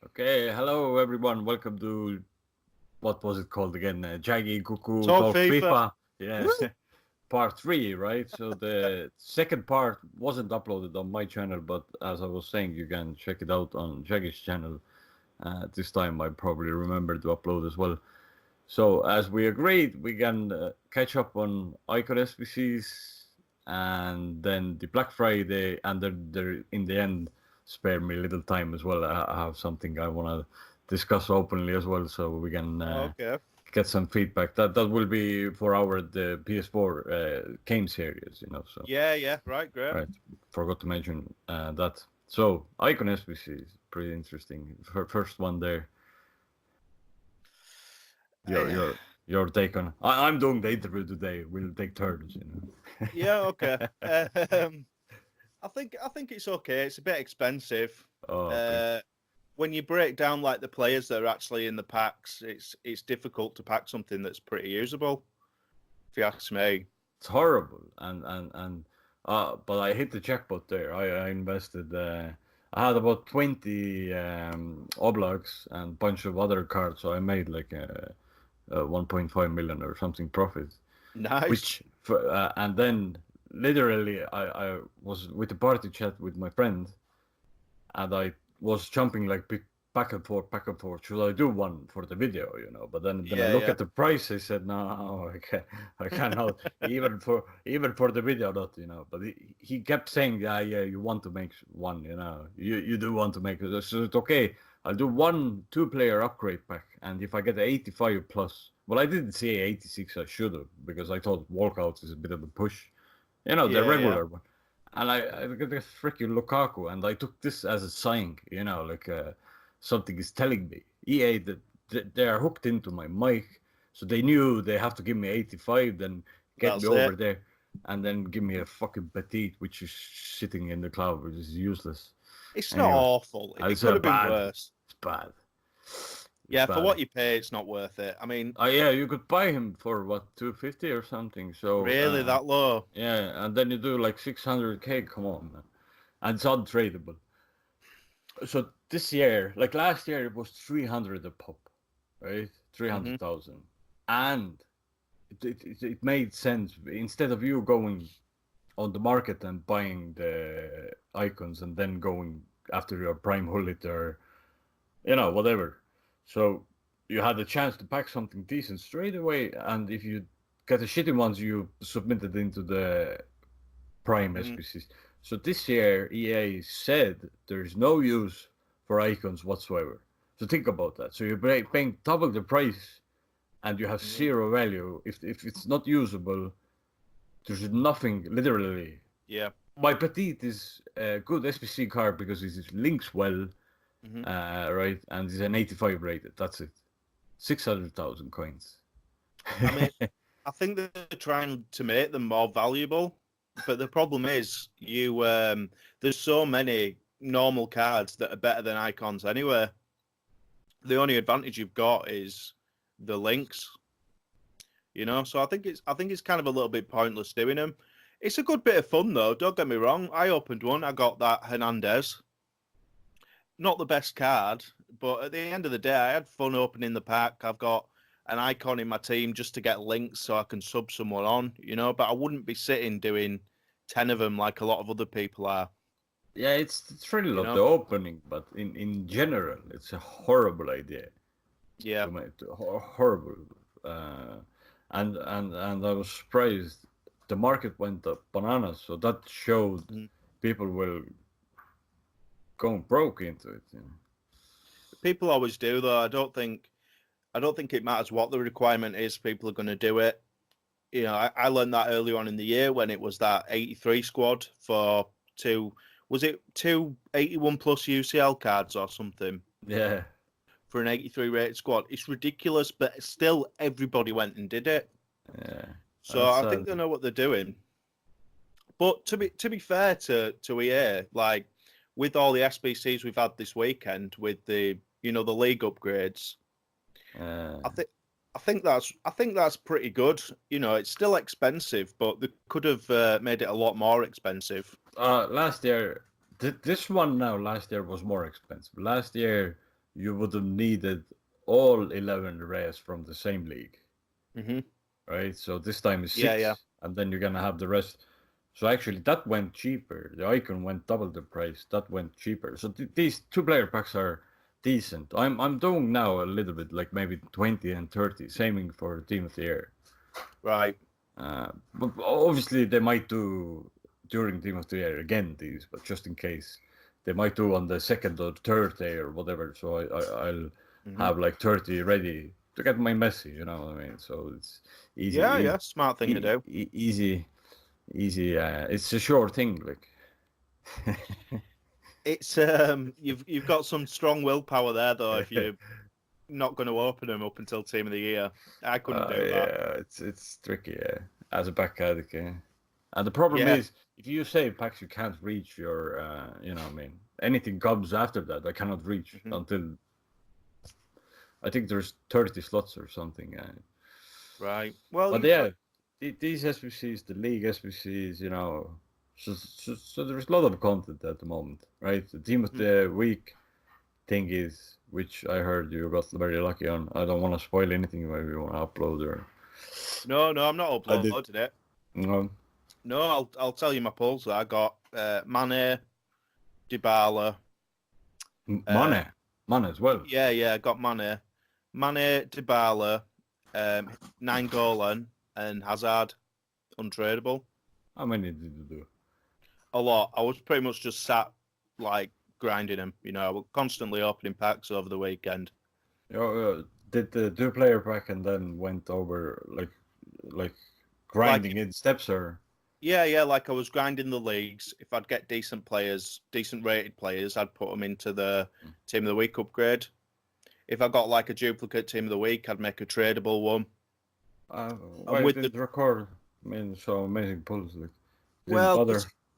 Okay, hello everyone. Welcome to what was it called again? Jaggy Cuckoo Talk Talk FIFA. FIFA. Yeah, Woo! part three, right? So the second part wasn't uploaded on my channel, but as I was saying, you can check it out on Jaggy's channel. This time I probably remember to upload as well. So as we agreed, we can catch up on Icon SBCs and then the Black Friday, and then in the end spare me a little time as well. I have something I want to discuss openly as well, so we can Okay. get some feedback. That will be for our the PS4 game series, So Yeah. Right, great. right, forgot to mention that. So Icon SBC is pretty interesting. First one there. Your Eh, your your take on. I'm doing the interview today. We'll take turns. yeah, okay. I think it's okay. It's a bit expensive. Oh, thank. Uh, when you break down like the players that are actually in the packs, it's difficult to pack something that's pretty usable. If you ask me. It's horrible, and but I hit the jackpot there. I invested. I had about 20 oblags and bunch of other cards, so I made like 1.5 million or something profit. Nice. And then literally I was with the party chat with my friend, and I was jumping like back and forth. Should I do one for the video? But then I look Yeah. at the price. I said, no, I cannot even for the video, not. But he kept saying, yeah, you want to make one. You do want to make it. So it's okay. I'll do one two-player upgrade pack, and if I get 85 plus, well, I didn't say 86. I should have because I thought walkouts is a bit of a push. The Yeah. regular one. And I got this freaking Lukaku, and I took this as a sign, like something is telling me. EA that they are hooked into my mic, so they knew they have to give me 85, then get me That's over it. there, and then give me a fucking petite, which is sitting in the cloud, which is useless. It's not Anyway, awful. It it's could have been bad. worse. It's bad. It's Yeah, for bad. what you pay, it's not worth it. I mean, Yeah, you could buy him for what 250 or something. So really, that low? yeah, and then you do like 600k. Come on, man, and it's untradeable. So this year, like last year, it was 300 a pop, right? Hmm. 300,000. And it made sense. Instead of you going on the market and buying the icons and then going after your prime hullet or, whatever. So you had a chance to pack something decent straight away. And if you get the shitty ones, you submit it into the prime Hmm. SBCs. So this year, EA said there's no use for icons whatsoever. So think about that. So you're paying double the price, and you have Hmm. zero value. If it's not usable, there's nothing literally. Yeah. My petite is a good SBC card because it links well, Hmm. right, and it's an 85 rated. That's it. 600,000 coins. I mean, I think they're trying to make them more valuable, but the problem is there's so many normal cards that are better than icons anyway. The only advantage you've got is the links, So I think it's kind of a little bit pointless doing them. It's a good bit of fun though. Don't get me wrong. I opened one. I got that Hernandez. Not the best card, but at the end of the day, I had fun opening the pack. I've got an icon in my team just to get links so I can sub someone on. But I wouldn't be sitting doing 10 of them like a lot of other people are, Yeah, it's the thrill you of the know? opening, but in general, it's a horrible idea Yeah. to make horrible. Uh, and I was surprised the market went up bananas, so that showed Mhm. people were going broke into it. People always do though. I don't think it matters what the requirement is, people are going to do it. I learned that earlier on in the year when it was that 83 squad for two, was it two 81 plus UCL cards or something Yeah, for an 83 rated squad? It's ridiculous, but still everybody went and did it. yeah, So that's I sad. think they know what they're doing. But to be fair to EA, like with all the SBCs we've had this weekend with the league upgrades, Uh, I think I think that's pretty good. It's still expensive, but they could have made it a lot more expensive. last year, this one now last year was more expensive. Last year, you would have needed all 11 rares from the same league, right? So this time is 6, Yeah. and then you're gonna have the rest. So actually, that went cheaper. The icon went double the price. That went cheaper. So these 2 player packs are decent. I'm doing now a little bit, like maybe 20 and 30, saving for Team of the Year. Right. But obviously they might do during Team of the Year again these, but just in case, they might do on the second or third day or whatever. So I'll have like 30 ready to get my Messi. You know what I mean? So it's easy. Yeah. Smart thing to do. Easy. It's a sure thing, like. It's you've got some strong willpower there though. If you're not going to open them up until Team of the Year, I couldn't do that. Yeah, it's tricky. Yeah, as a back addict. Yeah. And the problem is, if you save packs, you can't reach your, you know what I mean? Anything comes after that, I cannot reach until, I think there's 30 slots or something. Right. Well, but yeah, these SBCs, the league SBCs, you know, so there's a lot of content at the moment, right? The Team of the Week thing is, which I heard you got very lucky on. I don't want to spoil anything if you want to upload or. No, I'm not uploading it. No, I'll tell you my polls. I got Mane, Dybala, Mane as well. Yeah, I got Mane, Dybala, 9 and Hazard, untradeable. How many did you do? A lot. I was pretty much just sat like grinding them. You know, I was constantly opening packs over the weekend. Did the 2 player pack and then went over like grinding in steps or? Yeah, like I was grinding the leagues. If I'd get decent players, decent rated players, I'd put them into the Team of the Week upgrade. If I got like a duplicate Team of the Week, I'd make a tradable one. With the record, I mean, so amazing pulls. Like, well,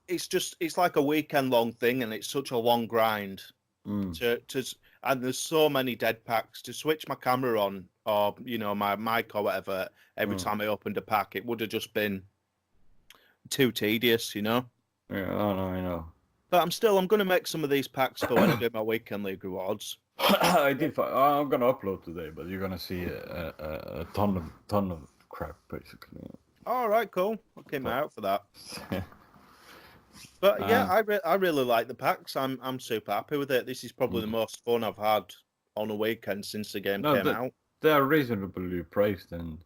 it's like a weekend long thing, and it's such a long grind. And there's so many dead packs to switch my camera on, or you know my mic or whatever. Every time I opened a pack, it would have just been too tedious, you know. Yeah, I know. But I'm going to make some of these packs for when I do my weekend league rewards. I'm gonna upload today, but you're gonna see a ton of crap basically. All right, cool. I'll keep my eye out for that. But yeah, I really like the packs. I'm super happy with it. This is probably the most fun I've had on a weekend since the game came out. They are reasonably priced, and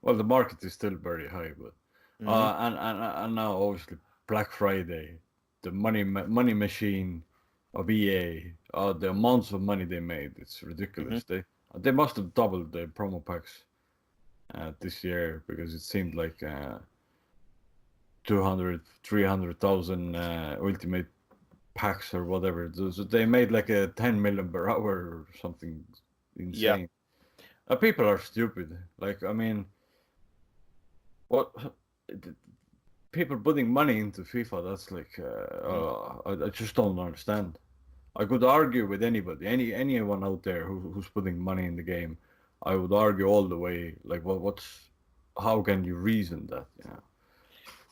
well, the market is still very high, but and now obviously Black Friday, the money machine of EA, the amounts of money they made, it's ridiculous. They must have doubled the promo packs this year, because it seemed like 200,000-300,000 ultimate packs or whatever. So they made like a 10 million per hour or something insane. Yeah. People are stupid. Like, I mean, what people putting money into FIFA? That's like I just don't understand. I could argue with anybody, anyone out there who's putting money in the game. I would argue all the way. Like, how can you reason that? Yeah.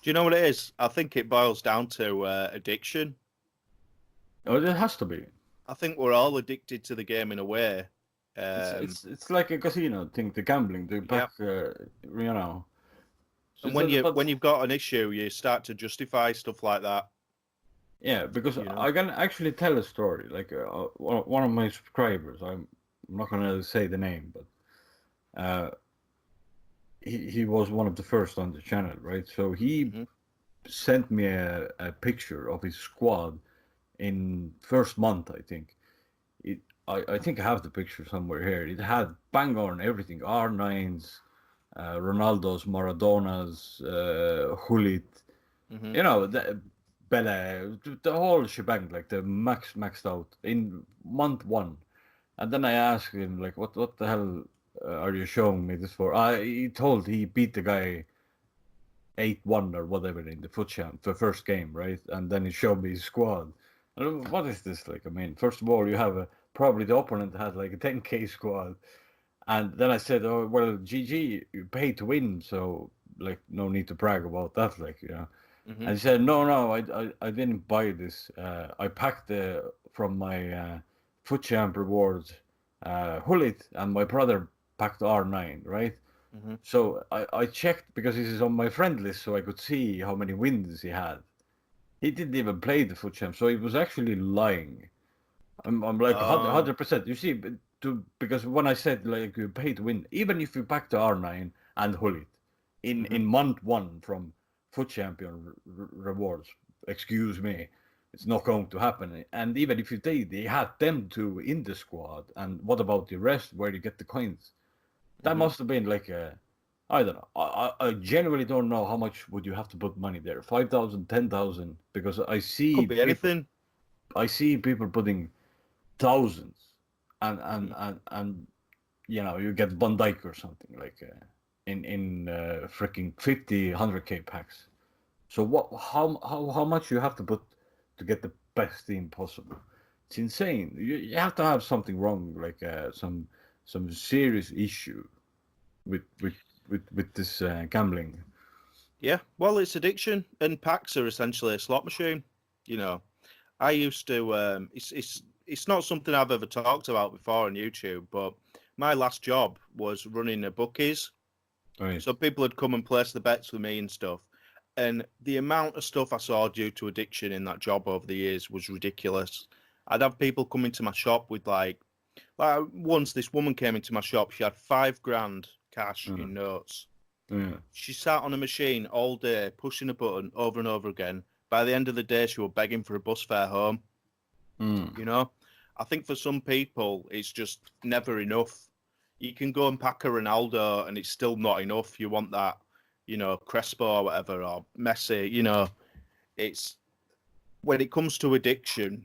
Do you know what it is? I think it boils down to addiction. Oh, it has to be. I think we're all addicted to the game in a way. It's like a casino thing, the gambling, the back, you know. And when you've got an issue, you start to justify stuff like that. Yeah, because I can actually tell a story. Like one of my subscribers, I'm not gonna say the name, but he was one of the first on the channel, right? So he sent me a picture of his squad in first month, I think. I think I have the picture somewhere here. It had bang on everything: R9s, Ronaldo's, Maradona's, Hulit, you know, Bele, the whole shebang, like the maxed out in month 1. And then I asked him, like, what the hell are you showing me this for? He beat the guy 8-1 or whatever in the foot champ, the first game, right? And then he showed me his squad. What is this like? I mean, first of all, you have probably the opponent had like a 10k squad. And then I said, oh, well, GG, you pay to win, so like no need to brag about that, like, you know. And he said, no, I didn't buy this. I packed from my Foot Champ rewards, Hullet, and my brother packed R9, right? Mm-hmm. So I checked because this is on my friend list, so I could see how many wins he had. He didn't even play the Foot Champ, so he was actually lying. I'm like 100%. You see, because when I said like you pay to win, even if you pack the R9 and Hullet in month one from Foot Champion rewards, excuse me, it's not going to happen. And even if you did, they had them two in the squad. And what about the rest? Where you get the coins? That must have been like I don't know. I genuinely don't know how much would you have to put money there. 5,000, 10,000, because I see Could be anything. I see people putting thousands, and you know you get Van Dijk or something like in freaking 50, 100K packs. So how much you have to put to get the best team possible? It's insane. You have to have something wrong, like some serious issue with this gambling. Yeah, well, it's addiction, and packs are essentially a slot machine. You know, I used to. It's not something I've ever talked about before on YouTube, but my last job was running a bookies. Right. So people would come and place the bets with me and stuff. And the amount of stuff I saw due to addiction in that job over the years was ridiculous. I'd have people come into my shop with like once this woman came into my shop, she had $5,000 cash in notes. Yeah. She sat on a machine all day, pushing a button over and over again. By the end of the day, she was begging for a bus fare home. You know, I think for some people, it's just never enough. You can go and pack a Ronaldo, and it's still not enough. You want that, you know, Crespo or whatever, or Messi. You know, it's when it comes to addiction,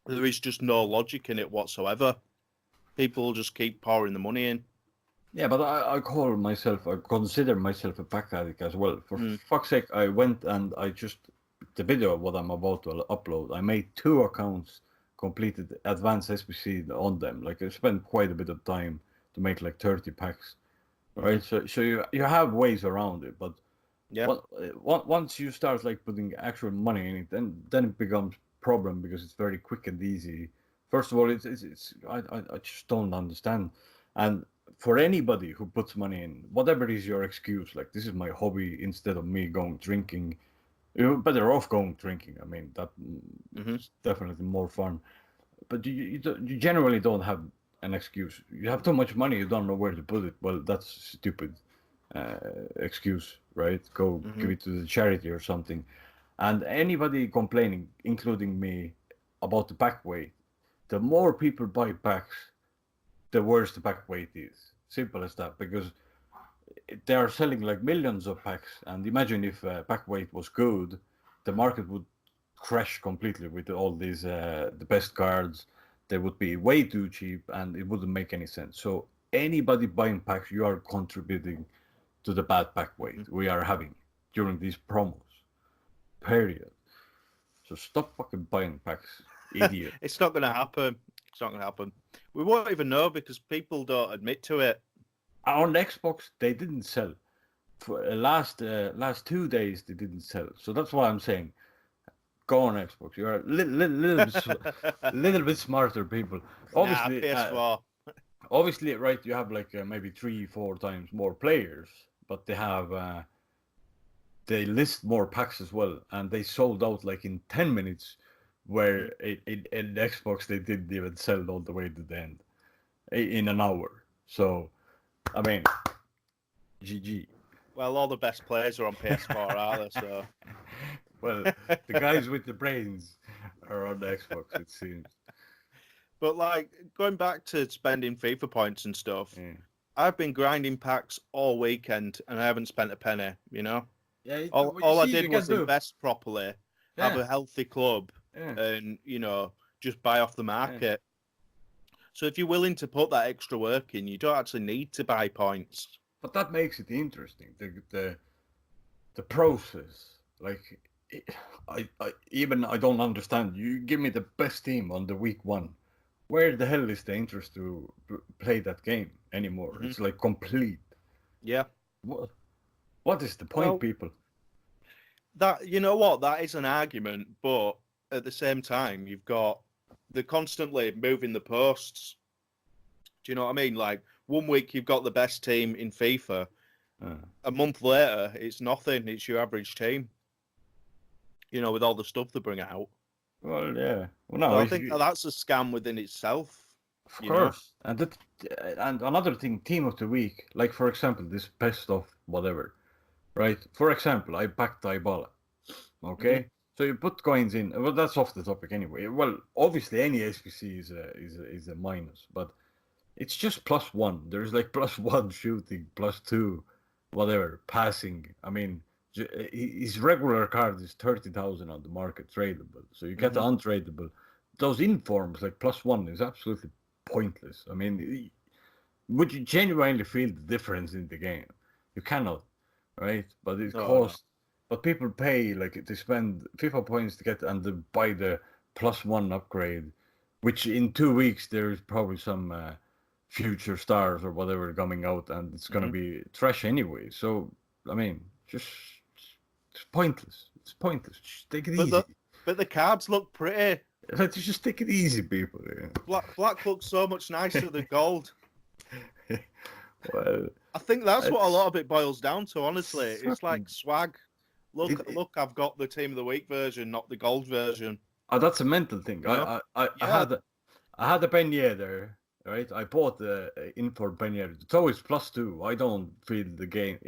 there is just no logic in it whatsoever. People just keep pouring the money in. Yeah, but I consider myself a pack addict as well. For fuck's sake, I went and the video of what I'm about to upload, I made 2 accounts, completed advanced SBC on them. Like I spent quite a bit of time to make like 30 packs, right? So you have ways around it, but Yeah. once you start like putting actual money in it, then it becomes problem because it's very quick and easy. First of all, it's I just don't understand. And for anybody who puts money in, whatever is your excuse, like this is my hobby instead of me going drinking, you're better off going drinking. I mean, is definitely more fun. But you generally don't have an excuse. You have too much money, you don't know where to put it. Well, that's stupid excuse, right? Go give it to the charity or something. And anybody complaining, including me, about the pack weight, the more people buy packs, the worse the pack weight is. Simple as that. Because they are selling like millions of packs, and imagine if pack weight was good, the market would crash completely with all these the best cards. They would be way too cheap, and it wouldn't make any sense. So anybody buying packs, you are contributing to the bad pack weight we are having during these promos. Period. So stop fucking buying packs, idiot. It's not going to happen. It's not going to happen. We won't even know because people don't admit to it. On Xbox, they didn't sell. For last 2 days, they didn't sell. So that's why I'm saying, go on Xbox. You're a little bit smarter people. Obviously, PS4. Obviously, right? You have like maybe 3-4 times more players, but they have they list more packs as well, and they sold out like in 10 minutes. Where in Xbox they didn't even sell all the way to the end in an hour. So, I mean, GG. Well, all the best players are on PS4, are they? So, well, the guys with the brains are on the Xbox, it seems. But like going back to spending FIFA points and stuff, I've been grinding packs all weekend and I haven't spent a penny. You know, all I did was invest properly, have a healthy club. And you know, just buy off the market. So if you're willing to put that extra work in, you don't actually need to buy points. But that makes it interesting. The process, like I don't understand. You give me the best team on the week 1. Where the hell is the interest to play that game anymore? It's like complete. Yeah. What is the point, people? That, you know what, that is an argument, but at the same time, you've got they're constantly moving the posts. Do you know what I mean? Like 1 week you've got the best team in FIFA, a month later it's nothing. It's your average team. You know, with all the stuff they bring out. Well, yeah. Well, no, So I think that's a scam within itself. Of course. And another thing, team of the week, like for example, this best of whatever, right? For example, I backed Dybala. Okay, Mm-hmm. so you put coins in. Well, that's off the topic anyway. Well, obviously any SBC is a minus, but it's just +1. There's like +1 shooting, +2, whatever passing. I mean, his regular card is 30,000 on the market tradable. So you get the untradable. Those informs like +1 is absolutely pointless. I mean, would you genuinely feel the difference in the game? You cannot, right? But it costs. But people pay like they spend FIFA points to get and to buy the +1 upgrade, which in 2 weeks there is probably some future stars or whatever coming out, and it's gonna be trash anyway. So I mean, just it's pointless. It's pointless. Just take it easy. But the cards look pretty. Let's just take it easy, people. Yeah. Black looks so much nicer than gold. Well, I think that's what a lot of it boils down to. Honestly, it's like swag. Look, I've got the team of the week version, not the gold version. Oh, that's a mental thing. I had a Beignet there, right? I bought the Infor Beignet. It's always +2. I don't feel the game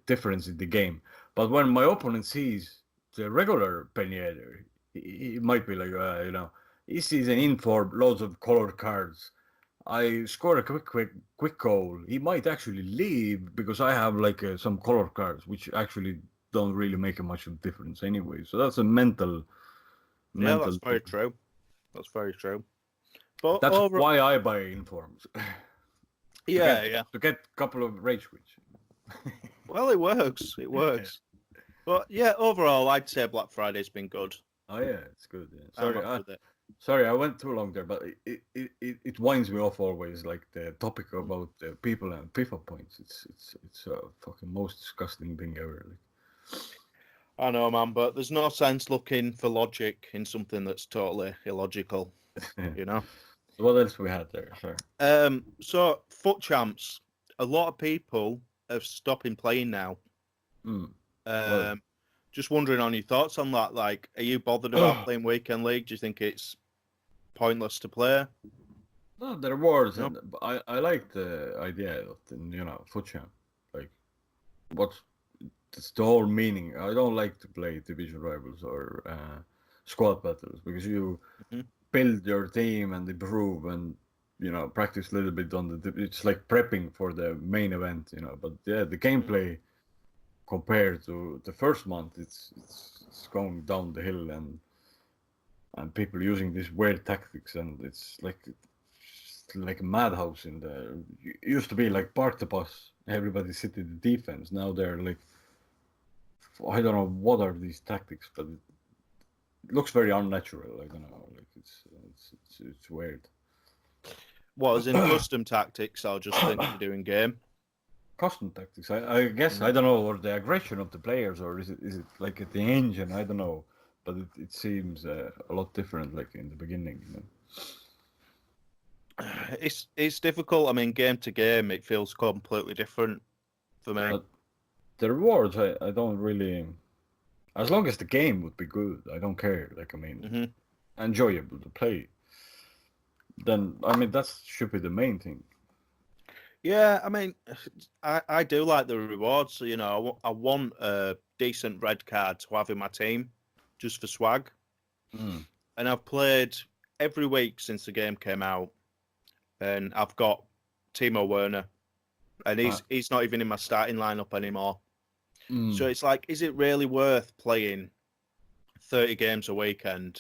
difference in the game. But when my opponent sees the regular Beignet there, he might be like, you know, he sees an Infor, loads of colored cards. I score a quick goal. He might actually leave because I have like some colored cards, which actually don't really make a much of a difference anyway. So that's a mental. Yeah, that's very true. That's very true. But that's why I buy informs. Yeah. To get a couple of rage quits. Well, it works. It works. But yeah, overall, I'd say Black Friday's been good. Oh yeah, it's good. Yeah. Sorry, I went too long there, but it winds me off always. Like the topic about people and FIFA points. It's a fucking most disgusting thing ever. Like. I know, man, but there's no sense looking for logic in something that's totally illogical. You know. What else we had there? Sorry. So foot champs. A lot of people have stopped playing now. Well, just wondering on your thoughts on that. Like, are you bothered about playing weekend league? Do you think it's pointless to play? No, the rewards. No. And I like the idea of the, foot champ. Like, that's the whole meaning. I don't like to play division rivals or squad battles because you build your team and improve and practice a little bit on it's like prepping for the main event, But yeah, the gameplay compared to the first month, it's going down the hill and people using these weird tactics, and it's like a madhouse in there. It used to be like park the bus, everybody sit in the defense. Now they're like, I don't know what are these tactics, but it looks very unnatural. I don't know, like it's weird. What, as in custom tactics, or just things you do in game? Custom tactics. I guess I don't know, or the aggression of the players, or is it like the engine? I don't know, but it seems a lot different, like in the beginning. It's difficult. I mean, game to game, it feels completely different for me. But the rewards, I don't really. As long as the game would be good, I don't care. Like, I mean, enjoyable to play. Then that should be the main thing. Yeah, I mean, I do like the rewards. So, I want a decent red card to have in my team, just for swag. And I've played every week since the game came out, and I've got Timo Werner, and he's not even in my starting lineup anymore. So it's like, is it really worth playing 30 games a weekend?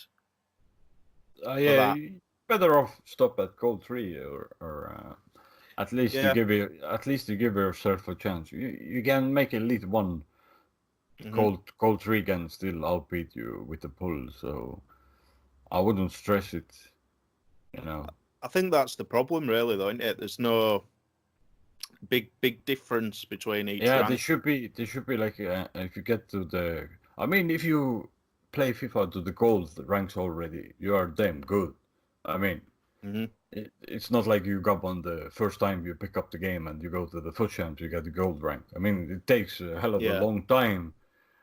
Yeah, better off stop at gold 3 or at least you give yourself a chance. You can make Elite 1 gold 3 can still outbeat you with the pull, so I wouldn't stress it. I think that's the problem, really, though, isn't it? There's no big difference between each. Yeah, rank. they should be like if you get to the. I mean, if you play FIFA to the gold ranks already, you are damn good. I mean, Hmm. it's not like you got on the first time you pick up the game and you go to the foot champs, you get the gold rank. I mean, it takes a hell of a Yeah. long time,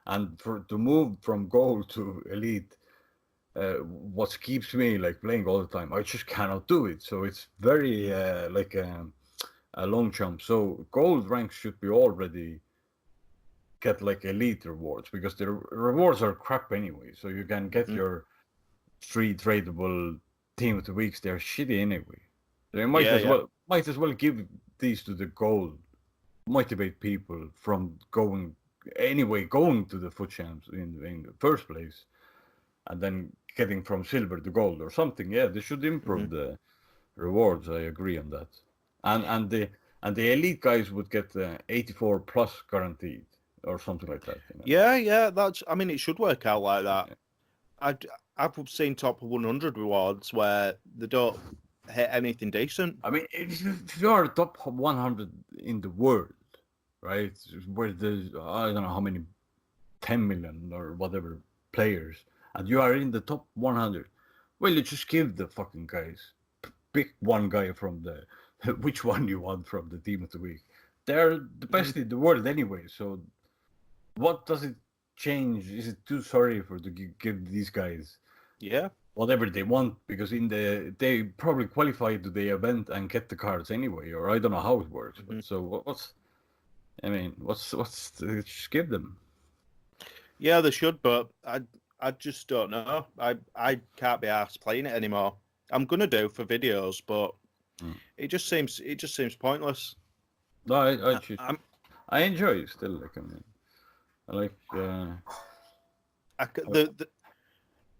and to move from gold to elite, what keeps me like playing all the time, I just cannot do it. So it's very like a long jump. So gold ranks should be already get like elite rewards because the rewards are crap anyway. So you can get Hmm. your three tradable team of the weeks. They're shitty anyway. So you Yeah, yeah. might as well give these to the gold, motivate people from going to the foot champs in the first place, and then getting from silver to gold or something. Yeah, they should Hmm. improve the rewards. I agree on that. And the elite guys would get 84 plus guaranteed or something like that. Yeah, yeah. That's. I mean, it should work out like that. I I've seen top 100 rewards where they don't hit anything decent. I mean, if you are top 100 in the world, right, where there's I don't know how many 10 million or whatever players, and you are in the top 100, well, you just give the fucking guys. Pick one guy from the which one you want from the team of the week. They're the Mhm. best in the world anyway. So what does it change? Is it too sorry for to give these guys Yeah. whatever they want because they probably qualify to the event and get the cards anyway, or I don't know how it works. Hmm. But so what's I mean, just give them. Yeah, they should, but I just don't know. I can't be asked playing it anymore. I'm gonna do for videos, but Mm. it just seems pointless. No, I, I'm I enjoy it still. Like I mean, I like I, c- uh,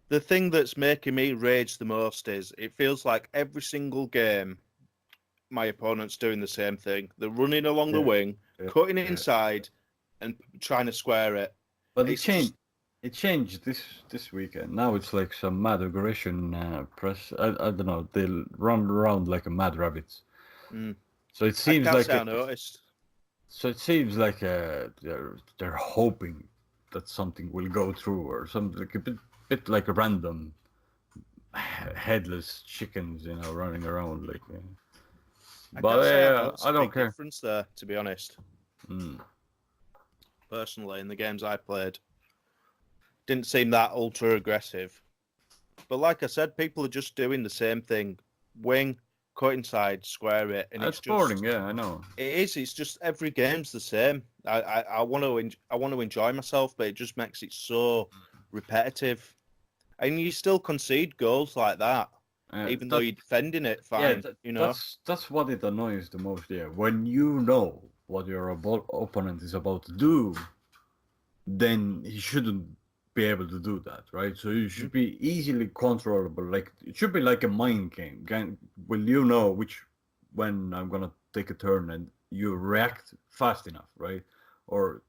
the thing that's making me rage the most is it feels like every single game my opponent's doing the same thing. They're running along the yeah, wing, yeah, cutting yeah. inside, and trying to square it. But It's just it changed this weekend. Now it's like some mad aggression press. I don't know. They'll run around like a mad rabbits. mm, So it I seems can't like say I noticed. they're hoping that something will go through or something like bit like a random headless chickens, running around like. I But can't say I noticed I a don't big care. difference there, to be honest. Mm. Personally, in the games I played, didn't seem that ultra aggressive. But like I said, people are just doing the same thing: wing, cut inside, square it, and It's it's boring. just Yeah, I know. it is. It's just every game's the same. I want to enjoy myself, but it just makes it so repetitive. And you still concede goals like that, even though That you're defending it Yeah, fine. that's what it annoys the most. Yeah, when you know what your opponent is about to do, then he shouldn't be able to do that, right? So you Mhm. should be easily controllable. Like it should be like a mind game. Will you know when I'm gonna take a turn and you react fast enough, right? Or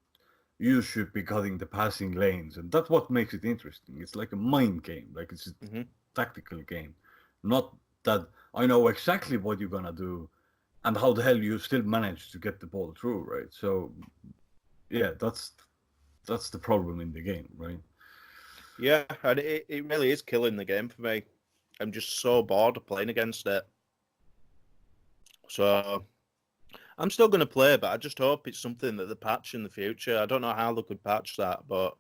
you should be cutting the passing lanes, and that's what makes it interesting. It's like a mind game, like it's a Mhm. tactical game, not that I know exactly what you're gonna do and how the hell you still manage to get the ball through, right? So yeah, that's the problem in the game, right? Yeah, and it really is killing the game for me. I'm just so bored of playing against it. So I'm still going to play, but I just hope it's something that they patch in the future. I don't know how they could patch that, but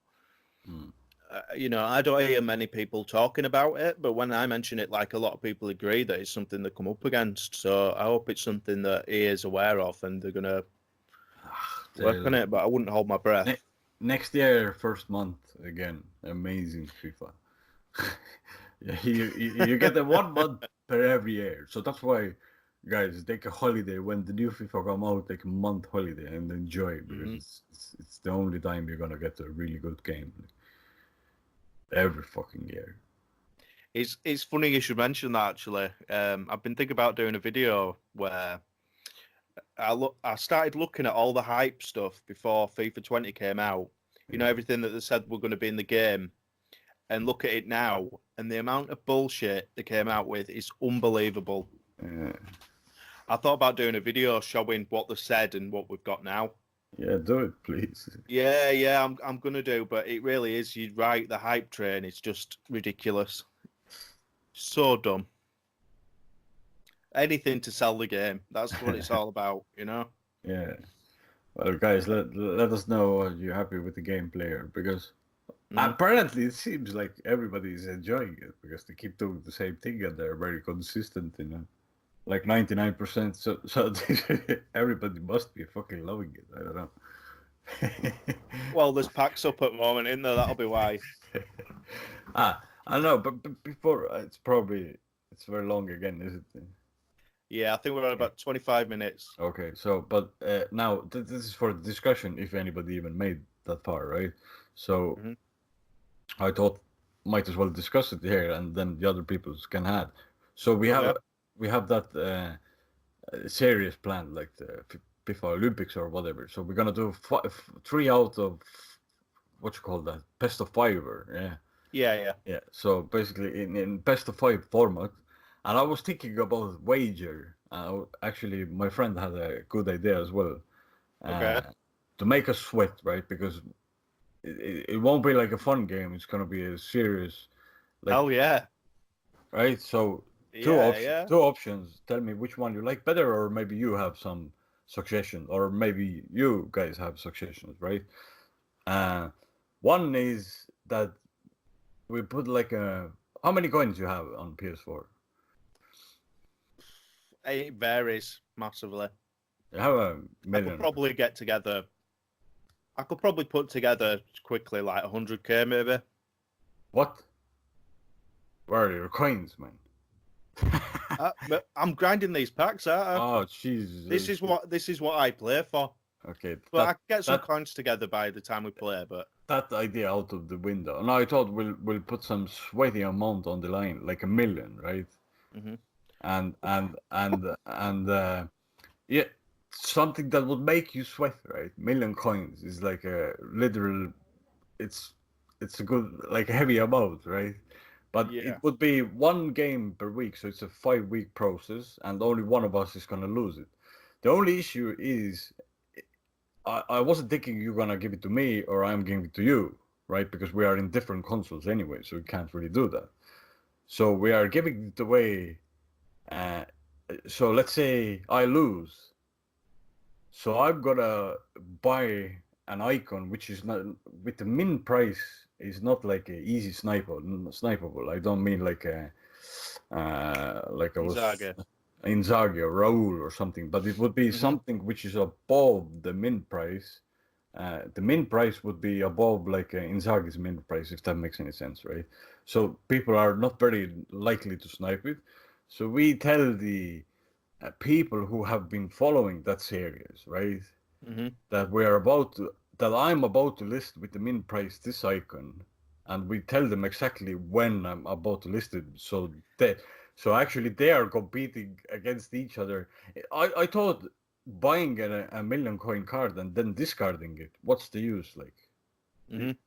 Mm. I don't hear many people talking about it. But when I mention it, like a lot of people agree that it's something they come up against. So I hope it's something that he is aware of and they're going to work on They'll- it. But I wouldn't hold my ne- breath. Next year, first month again, amazing FIFA. Yeah, you get the 1 month per every year, so that's why, guys, take a holiday when the new FIFA come out. Take a month holiday and enjoy because Hmm. it's the only time you're gonna get a really good game every fucking year. It's funny you should mention that actually. I've been thinking about doing a video where I started looking at all the hype stuff before FIFA 20 came out. You know, Yeah. everything that they said were going to be in the game, and look at it now, and the amount of bullshit they came out with is unbelievable. Uh, I thought about doing a video showing what they said and what we've got now. yeah, do it, please. Yeah, yeah, I'm gonna do, but it really is. You're right. The hype train is just ridiculous. So dumb. anything to sell the game. That's what it's all about, you know. Yeah. Well, guys, let us know you're happy with the gameplay, because apparently it seems like everybody is enjoying it because they keep doing the same thing and they're very consistent, like 99%. So everybody must be fucking loving it. I don't know. Well, there's packs up at the moment, isn't there? That'll be why. I know, but before it's very long again, is it? Yeah, I think we're at about 25 minutes. Okay, so but now this is for discussion if anybody even made that far, right? So I thought might as well discuss it here, and then the other people can add. So we have that series planned, like the FIFA Olympics or whatever. So we're gonna do 3 out of what you call that, best of 5, yeah. So basically in best of 5 format. And I was thinking about wager. Actually, my friend had a good idea as well. To make us sweat, right? Because it won't be like a fun game. It's gonna be a serious. Like, oh yeah. Right. So two options. Tell me which one you like better, or maybe you have some suggestion, or maybe you guys have suggestions, right? One is that we put like how many coins you have on PS4? It varies massively. You have a million. I could probably get together. I could probably put together quickly like 100k maybe. What? Where are your coins, man? But I'm grinding these packs, aren't I? Oh, jeez. This is what I play for. Okay. But I can get some coins together by the time we play. But that idea out of the window. No, I thought we'll put some sweaty amount on the line, like 1 million, right? And yeah, something that would make you sweat, right? 1 million coins is like a literal. It's a good, like, heavy amount, right? But it would be 1 game per week, so it's a 5-week process, and only one of us is gonna lose it. The only issue is, I wasn't thinking you're gonna give it to me or I'm giving it to you, right? Because we are in different consoles anyway, so we can't really do that. So we are giving it away. So let's say I lose. So I'm gonna buy an icon which is not with the min price. Is not like a easy snipeable. I don't mean like a like I was Inzaghi or Raul or something, but it would be something which is above the min price. The min price would be above like Inzaghi's min price, if that makes any sense, right? So people are not very likely to snipe it. So we tell the people who have been following that series, right, that I'm about to list with the min price this icon, and we tell them exactly when I'm about to list it. So actually they are competing against each other. I thought buying a 1 million coin card and then discarding it, what's the use? Like,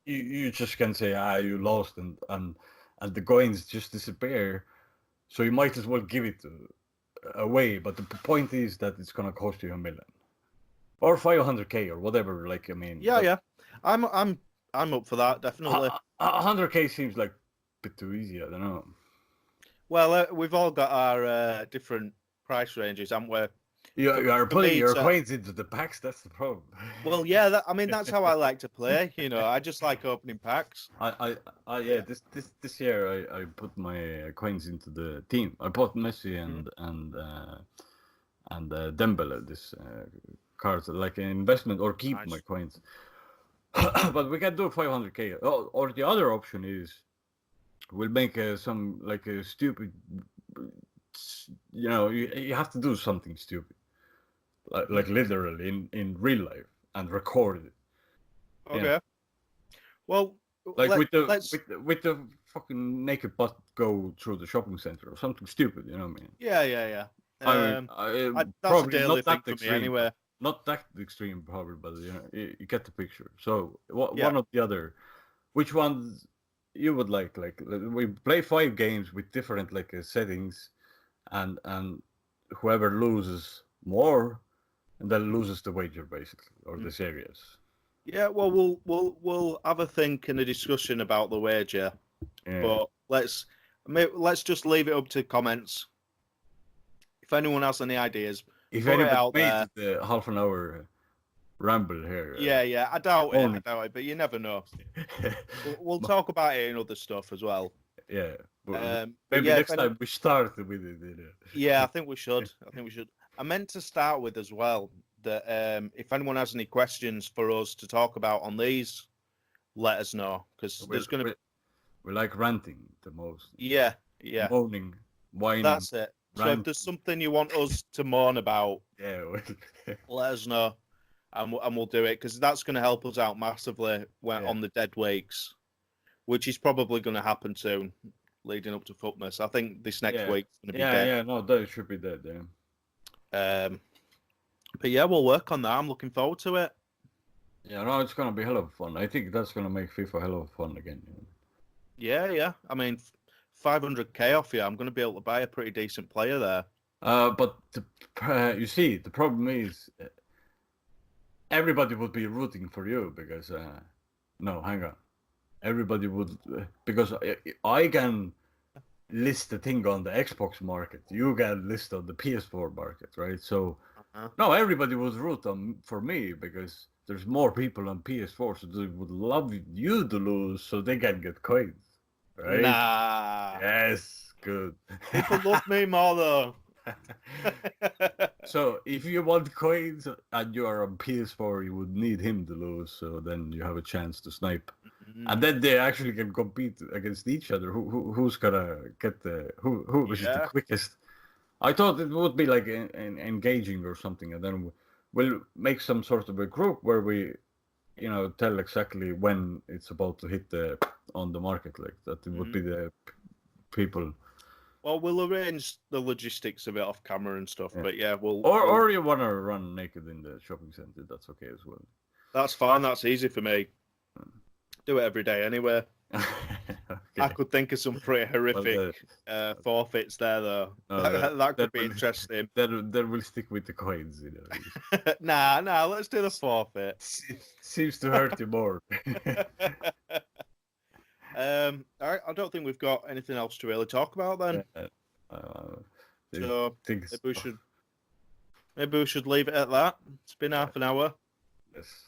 you just can say you lost and the coins just disappear. So you might as well give it away. But the point is that it's gonna cost you 1 million. Or 500k or whatever. Like, I mean, I'm up for that, definitely. 100k seems like a bit too easy. I don't know. Well, we've all got our different price ranges, haven't we? You are putting your coins into the packs. That's the problem. Well, yeah. I mean, that's how I like to play. You know, I just like opening packs. This year I put my coins into the team. I bought Messi and Dembele. This cards like an investment, or keep my coins. But we can do 500k. Or the other option is we'll make some like a stupid. You have to do something stupid, like literally in real life, and record it. Okay. Yeah. Well, like with the fucking naked butt go through the shopping center or something stupid. You know what I mean? Yeah. That's probably not that extreme anyway. Not that extreme, probably, but you get the picture. So one or the other, which ones you would like? Like, we play 5 games with different like settings, and whoever loses more, and then loses the wager basically, or the series. Yeah, well, we'll have a think and a discussion about the wager, but let's just leave it up to comments. If anyone has any ideas, If put it anybody out made there. the half an hour ramble here. Yeah, I doubt only- it. But you never know. We'll talk about it in other stuff as well. Yeah. But Maybe yeah, next time we start with it. Yeah, I think we should. I meant to start with as well that if anyone has any questions for us to talk about on these, let us know because there's going to be. We like ranting the most. Yeah. Moaning, whining. That's it. So ranting. if there's something you want us to moan about, Yeah. let us know, and we'll do it because that's going to help us out massively on the dead weeks, which is probably going to happen soon, leading up to Footmas. I think this next week's going to be dead. Yeah, no, that should be dead. Yeah. But yeah, we'll work on that. I'm looking forward to it. Yeah, no, it's gonna be hell of fun. I think that's gonna make FIFA hell of fun again. Yeah. I mean, 500k off you. I'm going to be able to buy a pretty decent player there. But you see, the problem is everybody would be rooting for you because no, hang on, everybody would because I can list the thing on the Xbox market. You can list on the PS4 market, right? So no, everybody would root for me because there's more people on PS4, so they would love you to lose so they can get coins. Right? Nah. Yes, good. People love me more though. So if you want coins and you are on PS4, you would need him to lose, so then you have a chance to snipe. And then they actually can compete against each other. Who's gonna get who is the quickest? I thought it would be like an engaging or something, and then we'll make some sort of a group where we, tell exactly when it's about to hit on the market, like that. It would be the people. Well, we'll arrange the logistics of it off camera and stuff, but yeah, we'll. Or you want to run naked in the shopping center? That's okay as well. That's fine. That's easy for me. Do it every day anyway. Okay. I could think of some pretty horrific forfeits there, though. That could be interesting. That will stick with the coins, Nah, let's do the forfeit. Seems to hurt you more. I don't think we've got anything else to really talk about then. So maybe we should leave it at that. It's been half an hour. Yes.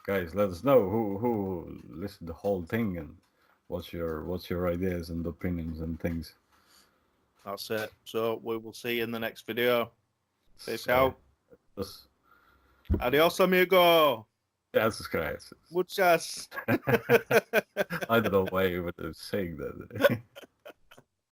Guys, let us know who listened to the whole thing and what's your ideas and opinions and things. That's it. So we will see you in the next video. Peace out. Adios, amigo. That's guys. Muchas. I don't know why you were saying that.